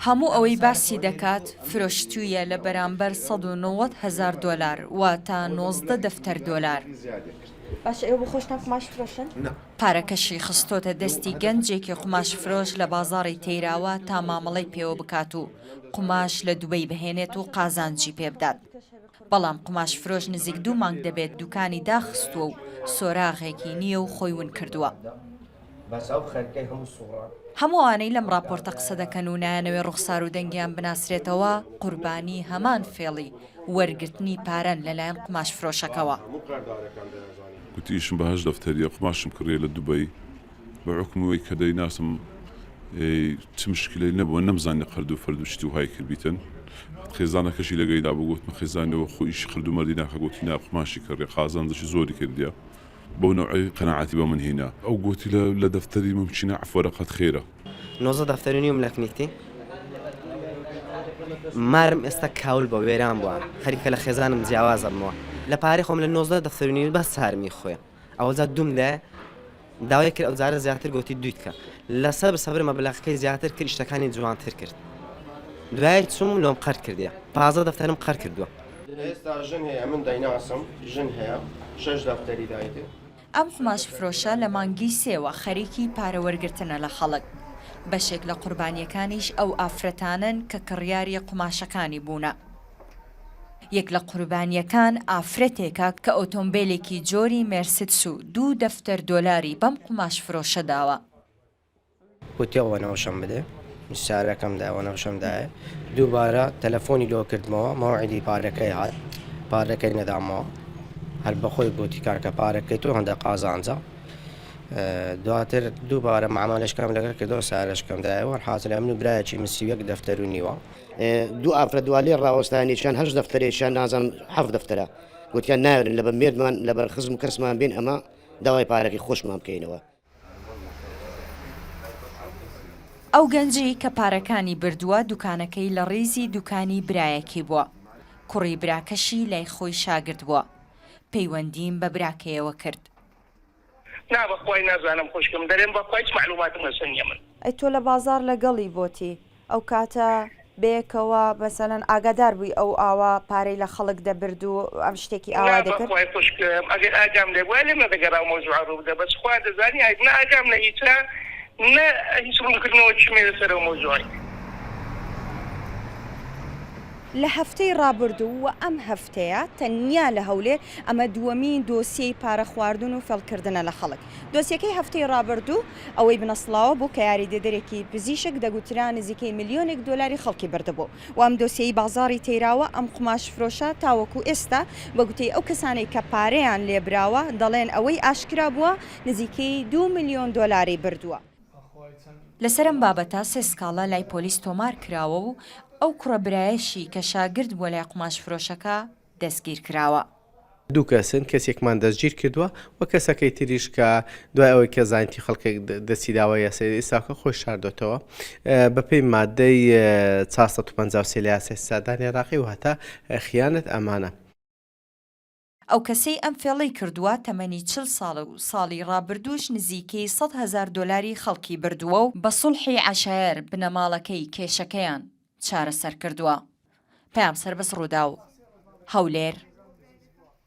هەموو ئەوەی باسی دەکات فرۆشتوویە لە بەرامبەر 190,000 دۆلار واتە 19 دەفتەر دۆلار. باش ئێوە بۆ خۆشتان قماش فرۆشن؟ پارەکەشی خستۆتە دەستی گەنجێکی قماش فرۆش لە بازاڕی تەیراوە تا مامەڵەی پێوە بکات و قماش لە دوبەی بهێنێت و قازانجی پێ بدات. بەڵام قماش فرۆش نزیک 2 مانگ دەبێت دوکانی داخستووە و سۆراغێکی نییە و خۆی ون کردووە. هەمووانەی لەم راپۆرتە قسە دەکەن و نایانەوەی ڕوخسار و دەنگیان بناسرێتەوە قوربانی هەمان فێڵی وەرگرتنی پارەن لەلایەن قماش فرۆشەکەوە. گوتی ئیشم بە 8 دەفتەریە قماشم کڕیە لە دوبەی بە حکمەوەی کە دەیناسم چ مشکلەی نەبووە نەمزانێ قەرد و فەرد و شتی وهای کردبیتن خێزانەکەشی لەگەیدا بوو گوتمە خێزانەوە خۆیشی خرد و مەردی ناکە گوتی نا قماشی کڕێ قازانجی زۆری کردیە بۆ نوعی قەناعەتی بە من هێنا ئەو گوتی لە دەفتەری ممچینە عفوەرەقەت خێرە 19 دەفتەری نیوم لە کنیکتی مارم ئێستا کاول بە وێران بووە خەریکە لە خێزانم جیاوازەمەوە لە پارەی خۆم لە 19 دەفتەرنی بەس سارمی خۆیە ئەوەجا دوم لە داوای کرد ئەو جارە زیاتر گوتی دویتکە لەسەر سەبرمە بەلاقەکەی زیاتر کرد شتەکانی جوانتر کرد دوای چوم لۆم قەر کردیە 15 دەفتەرم قەر کردووە ئێستا ژن هەیە من دایناسم ژن هەیە 6 دەفتەری دایتێ ئەم قماش فرۆشە لە مانگی سێوە خەریکی پارەوەرگرتنە لە خەڵک بەشێک لە قوربانیەکانیش ئەو ئافرەتانن کە کڕیاری قماشەکانی بوونە. یەک لە قوربانیەکان ئافرەتێکە کە ئۆتۆمبیلێکی جۆری مێرسیدس و 2 دەفتەر دۆلاری بەم قماش فرۆشە داوە. وتی ئەوە نەوشەم بدێ شارەکەم داوە نەوشەمدایە دووبارە تەلەفۆنی لۆ کردمەوە مەوعیدی پارەکەی هات پارەکەی نەدامەوە هەر بەخۆی گوتی کارکە پارەکەی تۆ هەندێک قازانجە دواتر دووبارە معاملەشکەم لەگەڵ کردەوە سارەشکەم دایەوە حاصل من و برایەکی مسیوەک دەفتەر و نیوە دوو ئافرە دوالێ ڕاوەستانیشان 8 دەفتەرێکیان نازانم 7 دەفتەرە گوتیان ناوێن لە بەمێردمان لە بەرخزم کەسمان بین ئەمە داوای پارەکەی خۆشمان بکەینەوە. ئەو گەنجی کە پارەکانی بردووە دوکانەکەی لە ڕیزی دوکانی برایەکی بووە. کوڕی براکەشی لای خۆی شاگرد بووە. پەیوەندیم بە براکەیەوە کرد. نا بەخوای نازانم خۆشکم دەرێن بەخوای هیچ معلوماتم لەسەر من. ئەی تۆ لە بازار لەگەڵی بۆتی ئەو کاتە بێکەوە بەسەلەن ئاگادار بووی ئەو ئاوا پارەی لە خەڵک دەبرد و ئەم شتێکی ئاوا دەکرد بەخوای خۆشکم ئەگەر ئاگام لێ وای لێ نەدەگەڕا مۆزوع ڕوو بدە بەس خوا دەزانی نە ئاگام لە هیچە نە هیچ ڕوونکردنەوە چمێ لەسەر مۆزوعی. لە هەفتەی ڕابردوو و ئەم هەفتەیە تەنیا لە هەولێر ئەمە دووەمین دۆسیەی پارە خواردن و فێڵکردنە لە خەڵک. دۆسیەکەی هەفتەی ڕابردوو ئەوەی بنەسڵاوە بوو کە یاریدەدەرێکی پزیشک دەگوتران نزیکەی ملیۆنێک دۆلاری خەڵکی بردەبوو و ئەم دۆسیەی بازاڕی تێراوە ئەم قماش فرۆشە تاوەکو ئێستا بە گوتەی ئەو کەسانەی کە پارەیان لێبراوە دەڵێن ئەوەی ئاشکرا بووە نزیکەی 2 ملیۆن دۆلاری بردووە. لەسەرم بابەتە سێ سکاڵە لای پۆلیس تۆمار کراوە و ئەو کوڕەبرایەشی کە شاگرد بووە لای قماش فرۆشەکە دەستگیر کراوە. دوو کەسن کەسێکمان دەستگیر کردووە و کەسەکەی تریش کە دوای ئەوەی کە زانتی خەڵکێک دەستی داوای یاسای ئێستاکە خۆی شاردۆتەوە بەپێی مادەی 453 لە یاسای سادانی عێراقی و هەتا خیانەت ئەمانە. ئەو کەسەی ئەم فێڵەی کردووە تەمەنی 40 ساڵە و ساڵی ڕابردووش نزیکەی 100,000 دۆلاری خەڵکی بردووە و بە سوڵحی عەشایر بنەماڵەکەی کێشەکەیان چارەسەر کردووە. پێام سەربەس ڕوودا و هەولێر